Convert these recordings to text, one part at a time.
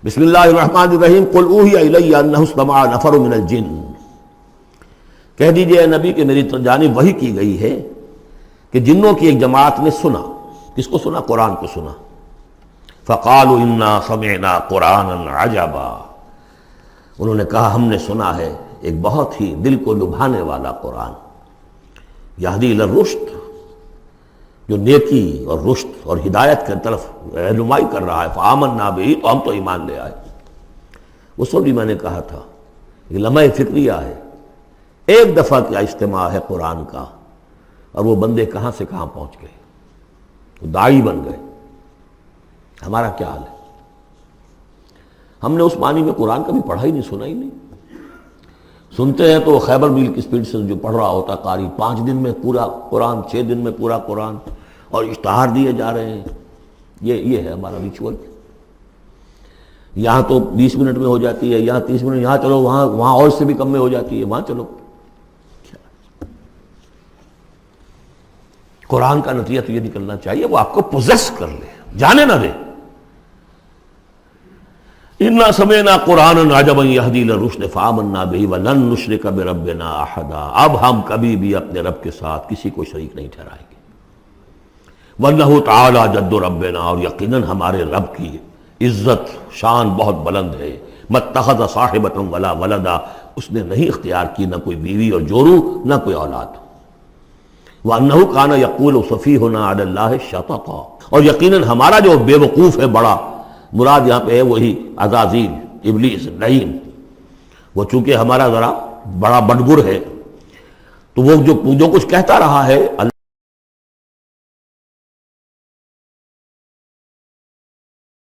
بسم اللہ الرحمن الرحیم قل اوحی الی انہ استمع نفر من الجن، کہہ دیجئے اے نبی کہ میری جانب وحی کی گئی ہے کہ جنوں کی ایک جماعت نے سنا۔ کس کو سنا؟ قرآن کو سنا۔ فقالوا انا سمعنا قرآنا عجبا، انہوں نے کہا ہم نے سنا ہے ایک بہت ہی دل کو لبھانے والا قرآن، یہدی الی الرشد، جو نیکی اور رشد اور ہدایت کی طرف رہنمائی کر رہا ہے۔ فآمنا بہ، تو ہم تو ایمان لے آئے۔ اس وقت بھی میں نے کہا تھا یہ لمحہ فکریہ ہے، ایک دفعہ کیا اجتماع ہے قرآن کا، اور وہ بندے کہاں سے کہاں پہنچ گئے، وہ داعی بن گئے۔ ہمارا کیا حال ہے؟ ہم نے اس معنی میں قرآن کبھی پڑھا ہی نہیں، سنا ہی نہیں۔ سنتے ہیں تو خیبر میل کی سپیڈ سے جو پڑھ رہا ہوتا قاری، 5 دن میں پورا قرآن، 6 دن میں پورا قرآن، اور اشتہار دیے جا رہے ہیں۔ یہ ہے ہمارا ریچول۔ یہاں تو 20 منٹ میں ہو جاتی ہے، یہاں 30 منٹ، یہاں چلو وہاں اور سے بھی کم میں ہو جاتی ہے، وہاں چلو۔ قرآن کا نتیجہ تو یہ نکلنا چاہیے وہ آپ کو پوزیس کر لے، جانے نہ دے۔ انا سمعنا قرآنا عجبا یہدی الی الرشد فآمنا بہ ولن نشرک بربنا احدا، اب ہم کبھی بھی اپنے رب کے ساتھ کسی کو شریک نہیں ٹھہرائیں گے۔ وانہ تعالی جد ربنا، اور یقیناً ہمارے رب کی عزت شان بہت بلند ہے۔ متخذ صاحبۃ ولا ولدا، اس نے نہیں اختیار کی نہ کوئی بیوی اور جورو نہ کوئی اولاد۔ وانہ کان یقول سفیہنا علی اللہ شططا، اور یقیناً ہمارا جو بے وقوف ہے بڑا، مراد یہاں پہ ہے وہی عزازیل، ابلیس، لعین، وہ چونکہ ہمارا ذرا بڑا بڑگر ہے، تو وہ جو کچھ کہتا رہا ہے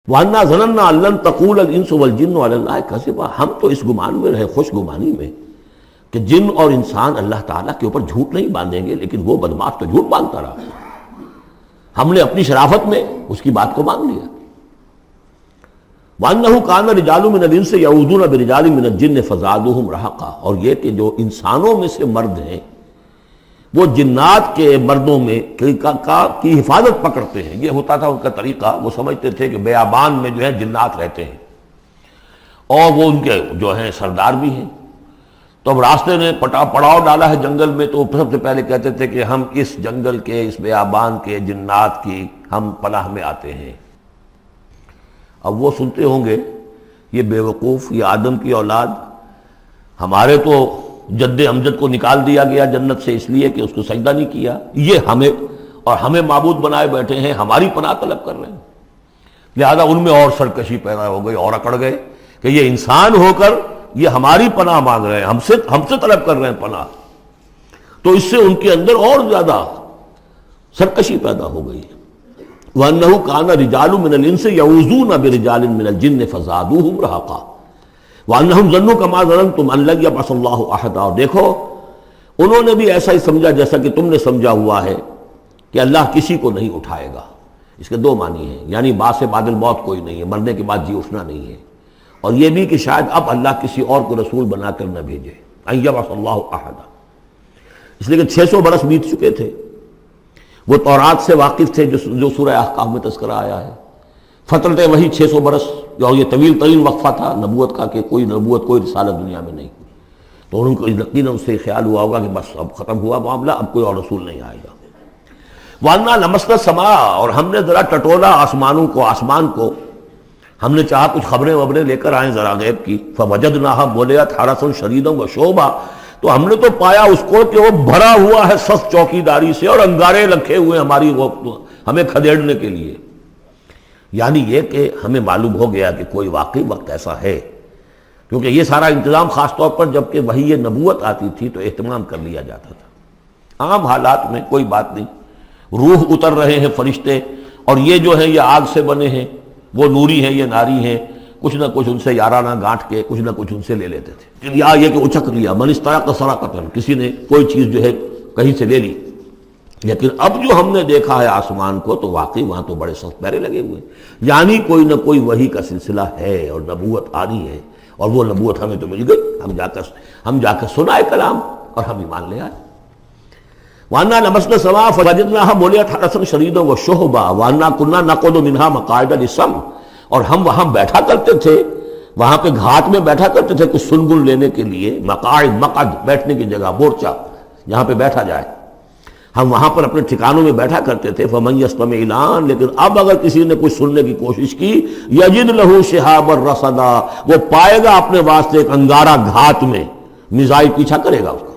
وَأَنَّا ظَنَنَّا أَن لَّن تَقُولَ الْإِنسُ وَالْجِنُّ عَلَى اللَّهِ كَذِبًا، ہم تو اس گمان میں رہے، خوش گمانی میں، کہ جن اور انسان اللہ تعالیٰ کے اوپر جھوٹ نہیں باندھیں گے، لیکن وہ بدماش تو جھوٹ باندھتا رہا۔ ہم نے اپنی شرافت میں اس کی بات کو مان لیا۔ وَأَنَّهُ كَانَ رِجَالٌ مِّنَ الْإِنسِ يَعُوذُونَ بِرِجَالٍ مِّنَ الْجِنِّ فَزَادُوهُمْ رَهَقًا، اور یہ کہ جو انسانوں میں سے مرد ہیں وہ جنات کے مردوں میں کی حفاظت پکڑتے ہیں۔ یہ ہوتا تھا ان کا طریقہ، وہ سمجھتے تھے کہ بیابان میں جو ہے جنات رہتے ہیں اور وہ ان کے جو ہیں سردار بھی ہیں، تو اب راستے نے پڑاؤ ڈالا ہے جنگل میں، تو سب سے پہلے کہتے تھے کہ ہم اس جنگل کے، اس بیابان کے جنات کی ہم پناہ میں آتے ہیں۔ اب وہ سنتے ہوں گے یہ بے وقوف، یہ آدم کی اولاد، ہمارے تو جد امجد کو نکال دیا گیا جنت سے اس لیے کہ اس کو سجدہ نہیں کیا، یہ ہمیں معبود بنائے بیٹھے ہیں، ہماری پناہ طلب کر رہے ہیں۔ لہذا ان میں اور سرکشی پیدا ہو گئی، اور اکڑ گئے کہ یہ انسان ہو کر یہ ہماری پناہ مانگ رہے ہیں، ہم سے طلب کر رہے ہیں پناہ، تو اس سے ان کے اندر اور زیادہ سرکشی پیدا ہو گئی۔ وَأَنَّهُ كَانَ رِجَالٌ مِّنَ الْإِنسِ يَعُوذُونَ بِرِجَالٍ مِّنَ الْجِنِّ فَزَادُوهُمْ رَهَقًا وَأَنَّهُمْ ظَنُّوا كَمَا ظَنَنتُمْ أَن لَّن يَبْعَثَ اللَّهُ أَحَدًا، اور دیکھو انہوں نے بھی ایسا ہی سمجھا جیسا کہ تم نے سمجھا ہوا ہے کہ اللہ کسی کو نہیں اٹھائے گا۔ اس کے 2 معنی ہیں، یعنی بعد سے بعد الموت کوئی نہیں ہے، مرنے کے بعد جی اٹھنا نہیں ہے، اور یہ بھی کہ شاید اب اللہ کسی اور کو رسول بنا کر نہ بھیجے، أن يبعث الله أحدا، اس لیے کہ 600 برس بیت چکے تھے، وہ تورات سے واقف تھے جو سورہ احقاف میں تذکرہ آیا ہے۔ فترت وہی 600 برس، اور یہ طویل ترین وقفہ تھا نبوت کا، کہ کوئی نبوت کوئی رسالت دنیا میں نہیں، تو ان کو یقیناً اس سے خیال ہوا ہوگا کہ بس اب ختم ہوا معاملہ، اب کوئی اور رسول نہیں آئے گا۔ وَأَنَّا لَمَسْنَا السَّمَاءَ، اور ہم نے ذرا ٹٹولا آسمان کو، ہم نے چاہا کچھ خبریں لے کر آئیں ذرا غیب کی۔ فَوَجَدْنَاهَا مُلِئَتْ حَرَسًا شَدِيدًا وَشُعُبًا، تو ہم نے تو پایا اس کو کہ وہ بھرا ہوا ہے سخت چوکیداری سے، اور انگارے رکھے ہوئے ہماری ہمیں کھدیڑنے کے لیے۔ یعنی یہ کہ ہمیں معلوم ہو گیا کہ کوئی واقعی وقت ایسا ہے، کیونکہ یہ سارا انتظام خاص طور پر جب کہ وہی یہ نبوت آتی تھی تو اہتمام کر لیا جاتا تھا۔ عام حالات میں کوئی بات نہیں، روح اتر رہے ہیں فرشتے، اور یہ جو ہیں یہ آگ سے بنے ہیں، وہ نوری ہیں، یہ ناری ہیں، کچھ نہ کچھ ان سے یارانہ گانٹھ کے کچھ نہ کچھ ان سے لے لیتے تھے، یا یہ کہ اچک لیا، من استرق سرقۃ، کسی نے کوئی چیز جو ہے کہیں سے لے لی۔ لیکن اب جو ہم نے دیکھا ہے آسمان کو، تو واقعی وہاں تو بڑے سخت پہرے لگے ہوئے، یعنی کوئی نہ کوئی وحی کا سلسلہ ہے اور نبوت آنی ہے، اور وہ نبوت ہمیں تو مل گئی، ہم جا کر سنائے کلام اور ہم ایمان لے آئے۔ وَأَنَّا لَمَسْنَا السَّمَاءَ فَوَجَدْنَاهَا مُلِئَتْ حَرَسًا شَدِيدًا وَشُهُبًا وَأَنَّا كُنَّا نَقْعُدُ مِنْهَا مَقَاعِدَ لِلسَّمْعِ اور ہم وہاں بیٹھا کرتے تھے، وہاں پہ گھاٹ میں بیٹھا کرتے تھے کچھ سنگل لینے کے لیے، مقاعد، مقعد بیٹھنے کی جگہ، مورچہ جہاں پہ بیٹھا جائے، ہم وہاں پر اپنے ٹھکانوں میں بیٹھا کرتے تھے۔ فمن یستمع الان، لیکن اب اگر کسی نے کچھ سننے کی کوشش کی، یجد لہ شہابا رصدا، وہ پائے گا اپنے واسطے ایک انگارہ گھات میں، میزائل پیچھا کرے گا اس کا۔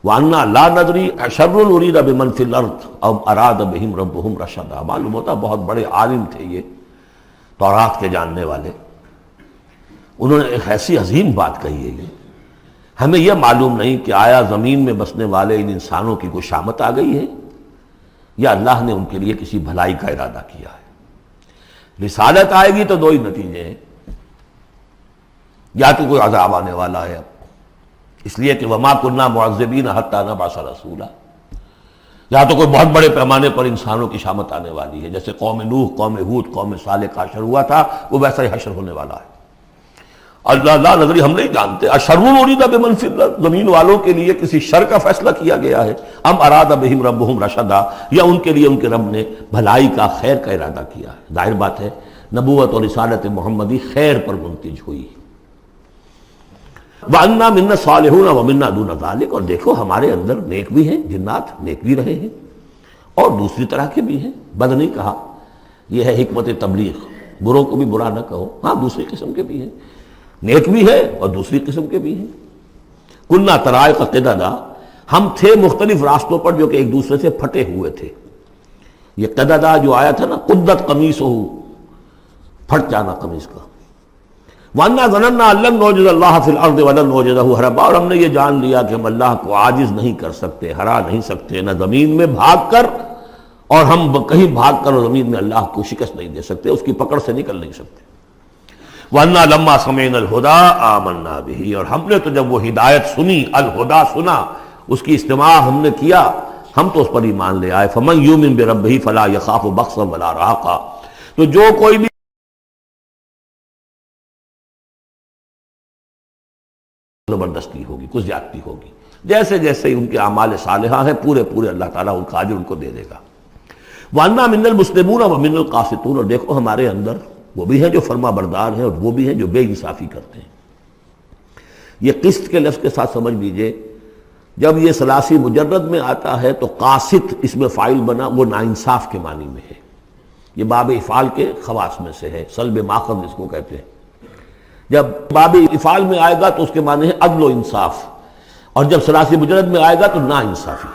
وَأَنَّا لَا نَدْرِي أَشَرٌّ أُرِيدَ بِمَنْ فِي الْأَرْضِ أَمْ أَرَادَ بِهِمْ رَبُّهُمْ رَشَدًا۔ معلوم ہوتا بہت بڑے عالم تھے یہ تورات کے جاننے والے، انہوں نے ایک ایسی عظیم بات کہی ہے یہ، ہمیں یہ معلوم نہیں کہ آیا زمین میں بسنے والے ان انسانوں کی کوئی شامت آ گئی ہے یا اللہ نے ان کے لیے کسی بھلائی کا ارادہ کیا ہے۔ رسالت آئے گی تو دو ہی نتیجے ہیں، یا تو کوئی عذاب آنے والا ہے اب، اس لیے کہ وما كنا معذبین حتی نبعث رسولا، یا تو کوئی بہت بڑے پیمانے پر انسانوں کی شامت آنے والی ہے، جیسے قوم نوح، قوم ہود، قوم صالح کا حشر ہوا تھا، وہ ویسا ہی حشر ہونے والا ہے۔ اللہ لا نظری، ہم نہیں جانتے، اشر ارید بمن فی الارض، زمین والوں کے لیے کسی شر کا فیصلہ کیا گیا ہے، ام اراد بہم ربہم رشدا، یا ان کے لیے ان کے رب نے بھلائی کا، خیر کا ارادہ کیا ہے۔ ظاہر بات ہے نبوت اور رسالت محمدی خیر پر منتج ہوئی۔ وَأَنَّا مِنَّا الصَّالِحُونَ وَمِنَّا دُونَ ذَلِكَ، اور دیکھو ہمارے اندر نیک بھی ہیں، جنات نیک بھی رہے ہیں اور دوسری طرح کے بھی ہیں، بد نہیں کہا، یہ ہے حکمت تبلیغ، بروں کو بھی برا نہ کہو، ہاں دوسری قسم کے بھی ہیں، نیک بھی ہے اور دوسری قسم کے بھی ہیں۔ کُنَّا طَرَائِقَ قِدَدًا، ہم تھے مختلف راستوں پر جو کہ ایک دوسرے سے پھٹے ہوئے تھے۔ یہ قددہ جو آیا تھا نا، قدت قمیصہ، پھٹ جانا قمیص کا۔ وَأَنَّا ظَنَنَّا أَن لَّن نُعْجِزَ اللَّهَ فِي الْأَرْضِ وَلَن نُعْجِزَهُ هَرَبًا، اور ہم نے یہ جان لیا کہ ہم اللہ کو عاجز نہیں کر سکتے، ہرا نہیں سکتے، نہ زمین میں بھاگ کر، اور ہم کہیں بھاگ کر اور زمین میں اللہ کو شکست نہیں دے سکتے، اس کی پکڑ سے نکل نہیں سکتے۔ وَأَنَّا لَمَّا سَمِعْنَا الْهُدَىٰ آمَنَّا بِهِ، اور ہم نے تو جب وہ ہدایت سنی، الہدا سنا، اس کی استماع ہم نے کیا، ہم تو اس پر ایمان لے آئے۔ فَمَن يُؤْمِن بِرَبِّهِ فَلَا يَخَافُ بَخْسًا وَلَا رَهَقًا، تو جو کوئی بھی زبردستی ہوگی، کچھ زیادتی ہوگی، جیسے جیسے ان کے اعمال صالحہ ہیں پورے پورے اللہ تعالیٰ ان کا اجر ان کو دے دے گا۔ وَأَنَّا مِنَّا الْمُسْلِمُونَ وَمِنَّا الْقَاسِطُونَ، اور دیکھو ہمارے اندر وہ بھی ہیں جو فرما بردار ہیں اور وہ بھی ہیں جو بے انصافی کرتے ہیں۔ یہ قسط کے لفظ کے ساتھ سمجھ لیجئے، جب یہ ثلاثی مجرد میں آتا ہے تو قاسط اس میں فاعل بنا، وہ ناانصاف کے معنی میں ہے، یہ باب افعال کے خواص میں سے ہے، سلب ماخذ اس کو کہتے ہیں۔ جب باب افعال میں آئے گا تو اس کے معنی ہے عدل و انصاف، اور جب ثلاثی مجرد میں آئے گا تو نا انصافی۔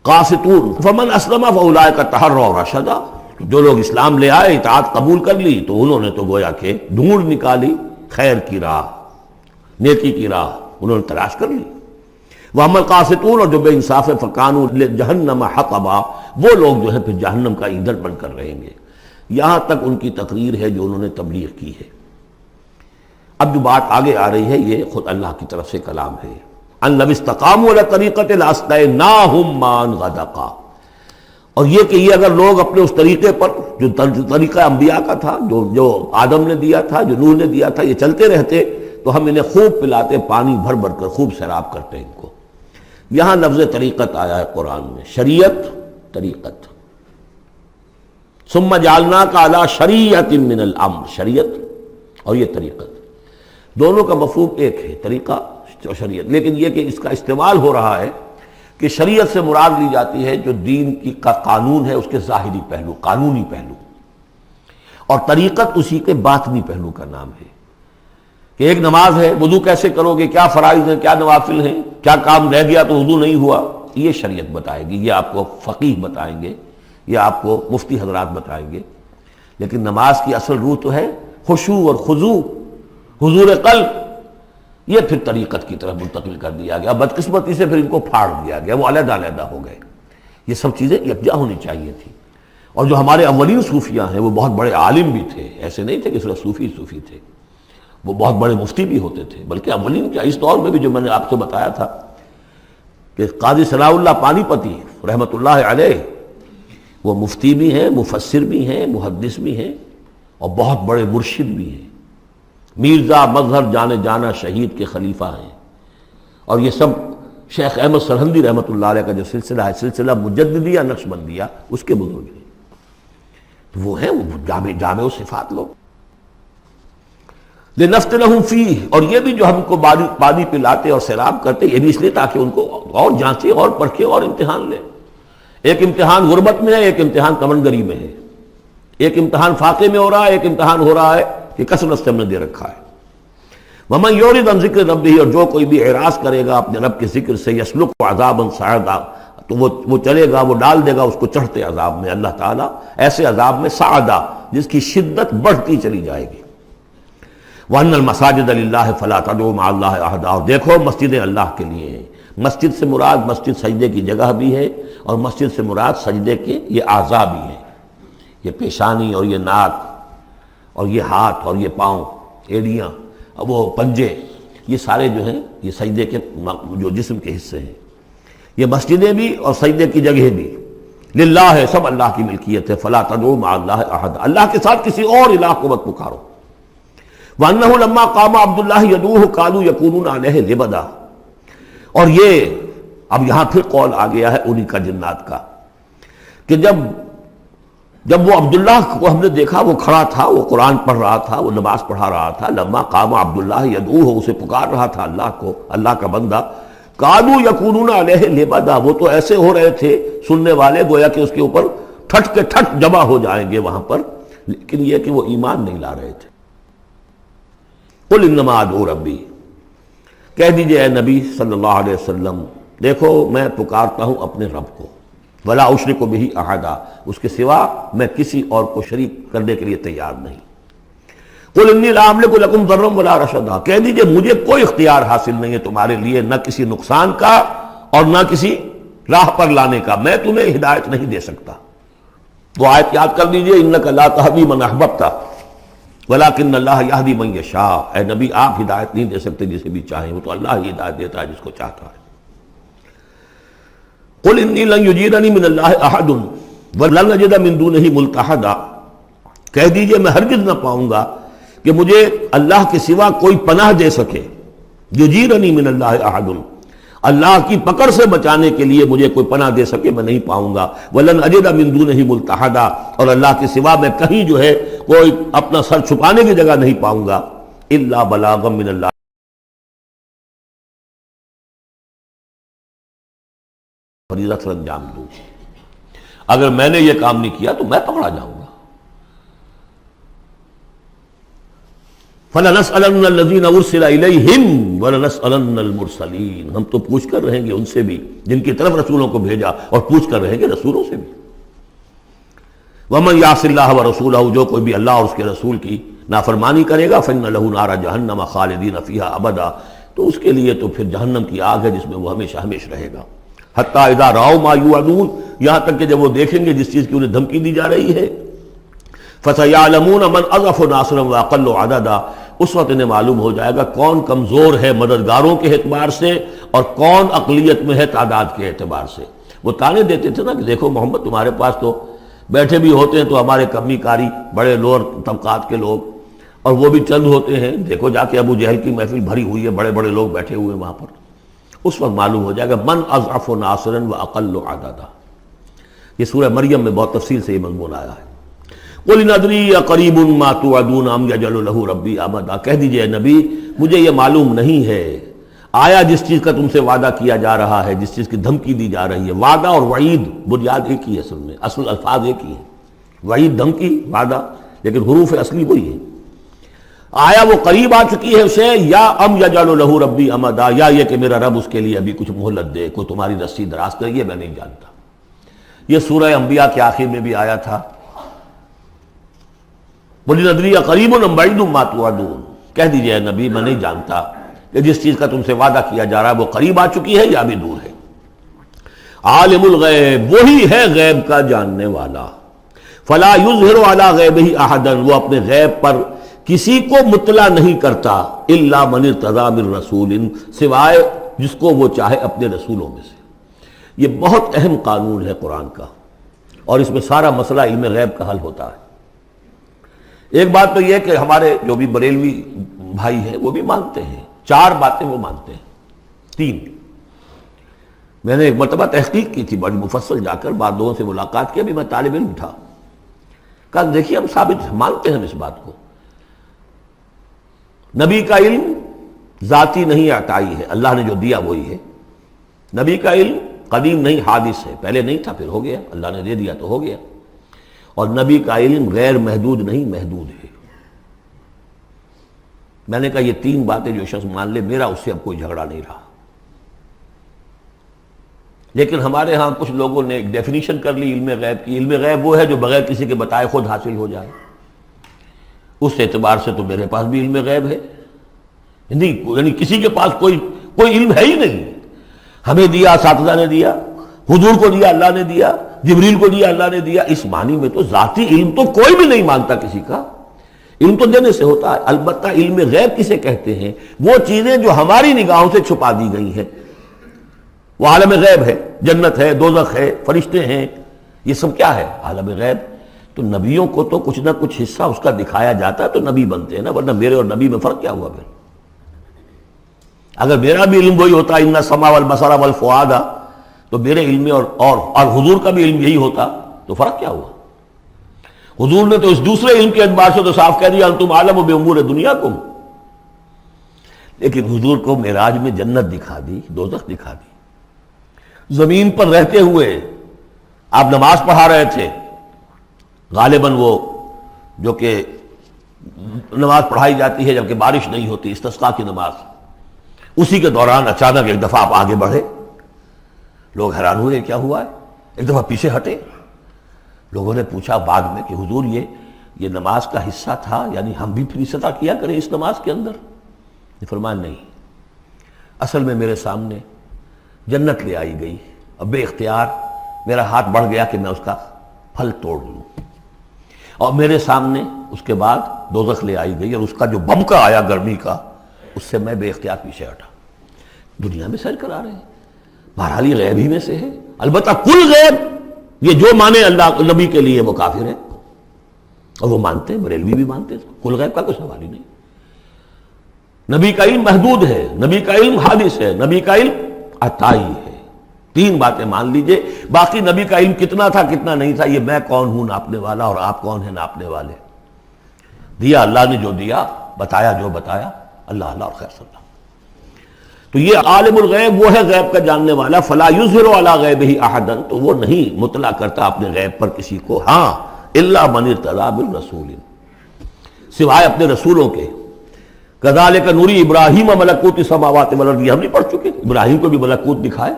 قاسطون فمن اسلم فاولئک تحروا رشدا، جو لوگ اسلام لے آئے، اطاعت قبول کر لی، تو انہوں نے تو گویا کہ ڈھونڈ نکالی خیر کی راہ، نیکی کی راہ انہوں نے تلاش کر لی۔ وَأَمَّا الْقَاسِطُونَ، اور جو بے انصاف ہے، فَكَانُوا لِجَهَنَّمَ حَطَبًا، وہ لوگ جو ہے پھر جہنم کا ایندھن بن کر رہیں گے۔ یہاں تک ان کی تقریر ہے جو انہوں نے تبلیغ کی ہے۔ اب جو بات آگے آ رہی ہے یہ خود اللہ کی طرف سے کلام ہے۔ أَن لَوِ اسْتَقَامُوا عَلَى الطَّرِيقَةِ لَأَسْقَيْنَاهُم مَّاءً غَدَقًا، اور یہ کہ یہ اگر لوگ اپنے اس طریقے پر جو طریقہ انبیاء کا تھا، جو آدم نے دیا تھا، جو نوح نے دیا تھا، یہ چلتے رہتے تو ہم انہیں خوب پلاتے، پانی بھر بھر کر خوب سیراب کرتے ان کو۔ یہاں لفظ طریقت آیا ہے قرآن میں، شریعت، طریقت۔ ثم جعلناک علی شریعت من الامر، شریعت اور یہ طریقت، دونوں کا مفہوم ایک ہے، طریقہ اور شریعت، لیکن یہ کہ اس کا استعمال ہو رہا ہے کہ شریعت سے مراد لی جاتی ہے جو دین کی کا قانون ہے، اس کے ظاہری پہلو، قانونی پہلو، اور طریقت اسی کے باطنی پہلو کا نام ہے، کہ ایک نماز ہے، وضو کیسے کرو گے، کیا فرائض ہیں، کیا نوافل ہیں، کیا کام رہ گیا تو وضو نہیں ہوا، یہ شریعت بتائے گی، یہ آپ کو فقیہ بتائیں گے، یہ آپ کو مفتی حضرات بتائیں گے۔ لیکن نماز کی اصل روح تو ہے خشوع اور خضوع، حضور قلب، یہ پھر طریقت کی طرف منتقل کر دیا گیا، بدقسمتی سے پھر ان کو پھاڑ دیا گیا، وہ علیحدہ علیحدہ ہو گئے۔ یہ سب چیزیں یکجا ہونی چاہیے تھی، اور جو ہمارے اولین صوفیاء ہیں وہ بہت بڑے عالم بھی تھے، ایسے نہیں تھے کہ صرف صوفی تھے، وہ بہت بڑے مفتی بھی ہوتے تھے، بلکہ اولین کیا اس دور میں بھی جو میں نے آپ سے بتایا تھا کہ قاضی ثناء اللہ پانی پتی رحمۃ اللہ علیہ، وہ مفتی بھی ہیں، مفسر بھی ہیں، محدث بھی ہیں، اور بہت بڑے مرشد بھی ہیں، میرزا مظہر جانے جانا شہید کے خلیفہ ہیں، اور یہ سب شیخ احمد سرہندی رحمۃ اللہ علیہ کا جو سلسلہ ہے، سلسلہ مجددیہ نقشبندیہ، اس کے بزرگ ہیں۔ وہ ہے وہ جامع صفات لوگ. لنفتنہم فیہ، اور یہ بھی جو ہم کو پانی پلاتے اور سیراب کرتے، یہ بھی اس لیے تاکہ ان کو اور جانچے اور پرکھے اور امتحان لے. ایک امتحان غربت میں ہے، ایک امتحان تمنگری میں ہے، ایک امتحان فاقے میں ہو رہا ہے، ایک امتحان ہو رہا ہے کہ کثرت سے ہم نے دے رکھا ہے. وَمَن يُعْرِضْ عَن ذِكْرِ رَبِّهِ، اور جو کوئی بھی اعراض کرے گا اپنے رب کے ذکر سے، يَسْلُكْهُ عَذَابًا صَعَدًا، تو وہ چلے گا، وہ ڈال دے گا اس کو چڑھتے عذاب میں، اللہ تعالیٰ ایسے عذاب میں صعدا جس کی شدت بڑھتی چلی جائے گی. وَأَنَّ الْمَسَاجِدَ لِلَّهِ فَلَا تَدْعُوا مَعَ اللَّهِ أَحَدًا، اور دیکھو مسجدیں اللہ کے لیے ہیں. مسجد سے مراد مسجد سجدے کی جگہ بھی ہے، اور مسجد سے مراد سجدے کے یہ اعضاء بھی ہیں. یہ پیشانی اور یہ ناک اور یہ ہاتھ اور یہ پاؤں، ایڑیاں، وہ پنجے، یہ سارے جو ہیں یہ سجدے کے جو جسم کے حصے ہیں. یہ مسجدیں بھی اور سجدے کی جگہ بھی للہ ہے، سب اللہ کی ملکیت ہے. فلا تدعوا مع اللہ احد، اللہ کے ساتھ کسی اور الہ کو مت پکارو. وانہ لما قام عبد اللہ یدعوہ قالوا یکونون علیہ لبدا، اور یہ اب یہاں پھر قول آ گیا ہے انہی کا جنات کا کہ جب وہ عبداللہ کو ہم نے دیکھا وہ کھڑا تھا، وہ قرآن پڑھ رہا تھا، وہ نماز پڑھا رہا تھا، لما قام عبداللہ یدعوہ، اسے پکار رہا تھا اللہ کو، اللہ کا بندہ. قالوا یکونون علیہ لبدا، وہ تو ایسے ہو رہے تھے سننے والے گویا کہ اس کے اوپر ٹھٹ کے ٹھٹ جمع ہو جائیں گے وہاں پر، لیکن یہ کہ وہ ایمان نہیں لا رہے تھے. قل انما ادعو ربی، کہہ دیجئے اے نبی صلی اللہ علیہ وسلم، دیکھو میں پکارتا ہوں اپنے رب کو، ولا اشرک بہ احدا، اس کے سوا میں کسی اور کو شریک کرنے کے لیے تیار نہیں. قل انی لا املک لکم ضرا ولا رشدا، کہہ دیجئے مجھے کوئی اختیار حاصل نہیں ہے تمہارے لیے، نہ کسی نقصان کا اور نہ کسی راہ پر لانے کا، میں تمہیں ہدایت نہیں دے سکتا. وہ آیت یاد کر دیجئے، انک لا تہدی من احببت ولکن اللہ یہدی من یشاء، اے نبی آپ ہدایت نہیں دے سکتے جسے بھی چاہیں، وہ تو اللہ ہی ہدایت دیتا ہے جس کو چاہتا ہے. قل انی لن یجیرنی من اللہ احد ولن اجد من دونہ ملتحدا، کہہ دیجئے میں ہرگز نہ پاؤں گا کہ مجھے اللہ کے سوا کوئی پناہ دے سکے. یجیرنی من اللہ احد، اللہ کی پکڑ سے بچانے کے لیے مجھے کوئی پناہ دے سکے میں نہیں پاؤں گا. ولن اجد من دونہ ملتحدا، اور اللہ کے سوا میں کہیں جو ہے کوئی اپنا سر چھپانے کی جگہ نہیں پاؤں گا. الا بلاغا من اللہ، فریضہ سر انجام دوں، اگر میں نے یہ کام نہیں کیا تو میں پکڑا جاؤں گا. فَلَنَسْأَلَنَّ الَّذِينَ أُرْسِلَ إِلَيْهِمْ وَلَنَسْأَلَنَّ الْمُرْسَلِينَ، ہم تو پوچھ کر رہیں گے ان سے بھی جن کی طرف رسولوں کو بھیجا، اور پوچھ کر رہیں گے رسولوں سے بھی. وَمَنْ يَعْصِ اللَّهَ وَرَسُولَهُ، جو کوئی بھی اللہ اور اس کے رسول کی نافرمانی کرے گا، فَإِنَّ لَهُ نَارَ جَهَنَّمَ خَالِدِينَ فِيهَا أَبَدًا، تو اس کے لیے تو پھر جہنم کی آگ ہے جس میں وہ ہمیشہ ہمیشہ رہے گا. حَتَّى إِذَا رَأَوْا مَا يُوعَدُونَ، یہاں تک کہ جب وہ دیکھیں گے جس چیز کی انہیں دھمکی دی جا رہی ہے، فَسَيَعْلَمُونَ مَنْ أَضْعَفُ نَاصِرًا وَأَقَلُّ عَدَدًا، اس وقت انہیں معلوم ہو جائے گا کون کمزور ہے مددگاروں کے اعتبار سے اور کون اقلیت میں ہے تعداد کے اعتبار سے. وہ تانے دیتے تھے نا کہ دیکھو محمد تمہارے پاس تو بیٹھے بھی ہوتے ہیں تو ہمارے کمی کاری بڑے لوور طبقات کے لوگ، اور وہ بھی چند ہوتے ہیں، دیکھو جا کے ابو جہل کی محفل بھری ہوئی ہے، بڑے بڑے لوگ بیٹھے ہوئے ہیں وہاں پر. اس وقت معلوم ہو جائے گا من اضعف ناصرا واقل عددا. یہ سورہ مریم میں بہت تفصیل سے یہ مضمون آیا ہے. قل ان ادری اقریب ما توعدون ام یجعل له ربی امدا، کہہ دیجئے اے نبی مجھے یہ معلوم نہیں ہے آیا جس چیز کا تم سے وعدہ کیا جا رہا ہے، جس چیز کی دھمکی دی جا رہی ہے. وعدہ اور وعید بنیاد ایک ہی ہے، اصل میں اصل الفاظ ایک ہی ہیں، وعید دھمکی، وعدہ، لیکن حروف اصلی وہی ہے. آیا وہ قریب آ چکی ہے اسے، یا ام یجعل له ربی امدا، یا یہ کہ میرا رب اس کے لیے ابھی کچھ مہلت دے، کوئی تمہاری رسی دراز کرے، یہ میں نہیں جانتا. یہ سورہ انبیاء کے آخر میں بھی آیا تھا، قل ادری قریب ام بعید ما توعدون، کہہ دیجئے نبی میں نہیں جانتا کہ جس چیز کا تم سے وعدہ کیا جا رہا ہے وہ قریب آ چکی ہے یا بھی دور ہے. عالم الغیب، وہی ہے غیب کا جاننے والا. فلا یظہر علی غیبہ احدا، وہ اپنے غیب پر کسی کو مطلع نہیں کرتا، الا من ارتضی من رسول، سوائے جس کو وہ چاہے اپنے رسولوں میں سے. یہ بہت اہم قانون ہے قرآن کا، اور اس میں سارا مسئلہ علم غیب کا حل ہوتا ہے. ایک بات تو یہ کہ ہمارے جو بھی بریلوی بھائی ہیں وہ بھی مانتے ہیں، 4 باتیں وہ مانتے ہیں. 3 میں نے ایک مرتبہ تحقیق کی تھی بڑی مفصل، جا کر بعد لوگوں سے ملاقات کی، ابھی میں طالب علم تھا. کہا دیکھیے ہم ثابت مانتے ہیں ہم اس بات کو، نبی کا علم ذاتی نہیں عطائی ہے، اللہ نے جو دیا وہی ہے. نبی کا علم قدیم نہیں حادث ہے، پہلے نہیں تھا پھر ہو گیا، اللہ نے دے دیا تو ہو گیا. اور نبی کا علم غیر محدود نہیں محدود ہے. میں نے کہا یہ تین باتیں جو شخص مان لے میرا اس سے اب کوئی جھگڑا نہیں رہا. لیکن ہمارے ہاں کچھ لوگوں نے ایک ڈیفینیشن کر لی علم غیب کی. علم غیب وہ ہے جو بغیر کسی کے بتائے خود حاصل ہو جائے. اس اعتبار سے تو میرے پاس بھی علم غیب ہے نہیں، یعنی کسی کے پاس کوئی علم ہے ہی نہیں. ہمیں دیا اساتذہ نے دیا، حضور کو دیا اللہ نے دیا، جبریل کو دیا اللہ نے دیا. اس معنی میں تو ذاتی علم تو کوئی بھی نہیں مانتا کسی کا. علم تو دینے سے ہوتا ہے. البتہ علم غیب کسے کہتے ہیں؟ وہ چیزیں جو ہماری نگاہوں سے چھپا دی گئی ہیں، وہ عالم غیب ہے. جنت ہے، دوزخ ہے، فرشتے ہیں، یہ سب کیا ہے؟ عالم غیب. تو نبیوں کو تو کچھ نہ کچھ حصہ اس کا دکھایا جاتا ہے تو نبی بنتے ہیں نا، ورنہ میرے اور نبی میں فرق کیا ہوا پھر؟ اگر میرا بھی علم وہی ہوتا ان السمع والبصر والفؤاد، تو میرے علم اور حضور کا بھی علم یہی ہوتا تو فرق کیا ہوا؟ حضور نے تو اس دوسرے علم کے اعتبار سے تو صاف کہہ دیا انتم عالم بامور دنیاکم. لیکن حضور کو معراج میں جنت دکھا دی، دوزخ دکھا دی. زمین پر رہتے ہوئے آپ نماز پڑھا رہے تھے، غالباً وہ جو کہ نماز پڑھائی جاتی ہے جبکہ بارش نہیں ہوتی، استسقاء کی نماز، اسی کے دوران اچانک ایک دفعہ آپ آگے بڑھے. لوگ حیران ہوئے کیا ہوا ہے، ایک دفعہ پیچھے ہٹے. لوگوں نے پوچھا بعد میں کہ حضور یہ نماز کا حصہ تھا، یعنی ہم بھی پھر استطاع کیا کریں اس نماز کے اندر؟ یہ فرمایا نہیں، اصل میں میرے سامنے جنت لے آئی گئی، اب بے اختیار میرا ہاتھ بڑھ گیا کہ میں اس کا پھل توڑ لوں، اور میرے سامنے اس کے بعد دوزخ لے آئی گئی اور اس کا جو بمکا آیا گرمی کا، اس سے میں بے اختیار پیچھے ہٹا. دنیا میں سیر کرا رہے ہیں. بہرحال یہ غیب ہی میں سے ہے. البتہ کل غیب یہ جو مانے اللہ نبی کے لیے وہ کافر ہے، اور وہ مانتے ہیں، بریلوی بھی مانتے ہیں. کل غیب کا کوئی سوال ہی نہیں. نبی کا علم محدود ہے، نبی کا علم حادث ہے، نبی کا علم عطائی ہے. تین باتیں مان لیجئے. باقی نبی کا علم کتنا تھا کتنا نہیں تھا یہ میں کون ہوں ناپنے والا اور آپ کون ہیں ناپنے والے. دیا اللہ نے جو دیا، بتایا جو بتایا، اللہ اللہ اور خیر صلی اللہ. تو یہ عالم الغیب وہ ہے غیب کا جاننے والا. فلا یظہر علی غیبہ احدا، تو وہ نہیں مطلع کرتا اپنے غیب پر کسی کو. ہاں الا من ارتضی بالرسول، سوائے اپنے رسولوں کے. کذالک نوری ابراہیم ملکوت السماوات والارض، ہم نہیں پڑھ چکے؟ ابراہیم کو بھی ملکوت دکھائے،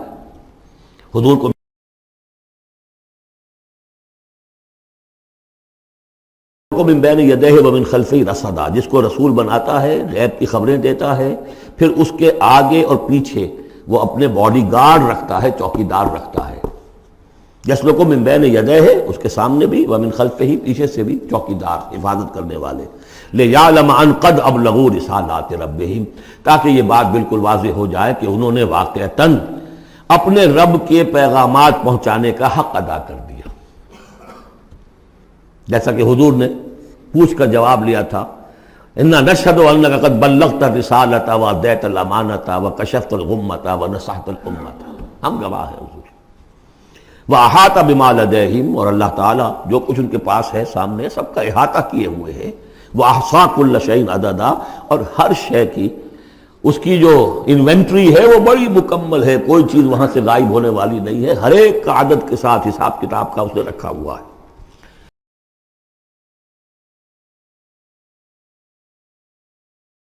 حضور کو من بین یدیہ ومن خلفہ رصدا، جس کو رسول بناتا ہے، غیب کی خبریں دیتا ہے، پھر اس کے آگے اور پیچھے وہ اپنے باڈی گارڈ رکھتا ہے، چوکیدار رکھتا ہے. یسلک من بین یدیہ، اس کے سامنے بھی، ومن خلفہ ہی، پیچھے سے بھی چوکیدار، حفاظت کرنے والے. لیعلم ان قد ابلغوا رسالات ربہم، تاکہ یہ بات بالکل واضح ہو جائے کہ انہوں نے واقعتاً اپنے رب کے پیغامات پہنچانے کا حق ادا کر دیا. جیسا کہ حضور نے پوچھ کر جواب لیا تھا، انا نشہد انک قد بلغت الرسالۃ وادیت الامانۃ وکشفت الغمۃ ونصحت الامۃ، ہم گواہ ہیں حضور. واحاط بما لدیہم، اور اللہ تعالیٰ جو کچھ ان کے پاس ہے سامنے سب کا احاطہ کیے ہوئے ہے. واحصا کل شیء عددا، اور ہر شے کی اس کی جو انوینٹری ہے وہ بڑی مکمل ہے، کوئی چیز وہاں سے غائب ہونے والی نہیں ہے. ہر ایک کا عدد کے ساتھ حساب کتاب کا اس نے رکھا ہوا ہے.